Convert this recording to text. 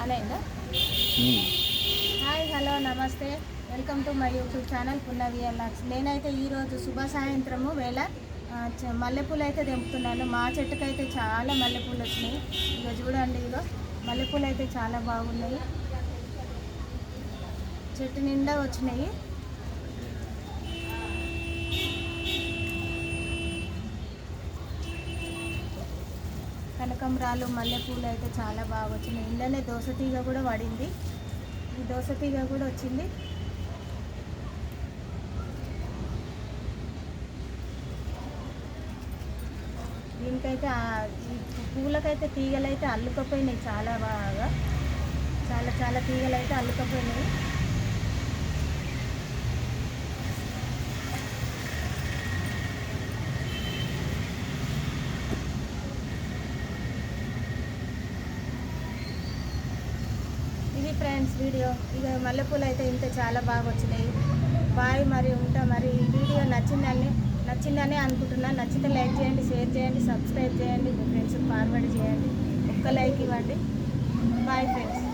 అలాగా. Hi, hello, నమస్తే, welcome to my YouTube channel Punnavi లాక్స్. నేనైతే ఈరోజు శుభ సాయంత్రము వేళ మల్లెపూలు అయితే తెంపుతున్నాను. మా చెట్టుకు అయితే చాలా మల్లెపూలు వచ్చినాయి. ఇక చూడండి, ఇక మల్లెపూలు అయితే చాలా బాగున్నాయి. చెట్టు నిండా వచ్చినాయి. కనకంబరాలు మల్లెపూలు అయితే చాలా బాగా వచ్చినాయి. ఇంట్లోనే దోసతీగ కూడా పడింది. ఈ దోసతీగ కూడా వచ్చింది. దీనికైతే ఈ పువ్వులకైతే తీగలైతే అల్లుకపోయినాయి. చాలా బాగా చాలా తీగలు అయితే అల్లుకపోయినాయి. ఇది ఫ్రెండ్స్ వీడియో. ఇక మల్లెపూలు అయితే ఇంత చాలా బాగా వచ్చినాయి. బాయ్, మరి ఉంటా. మరి ఈ వీడియో నచ్చిందని అనుకుంటున్నాను. నచ్చితే లైక్ చేయండి, షేర్ చేయండి, సబ్స్క్రైబ్ చేయండి, మీ ఫ్రెండ్స్కి ఫార్వర్డ్ చేయండి, ఒక్క లైక్ ఇవ్వండి. Bye friends.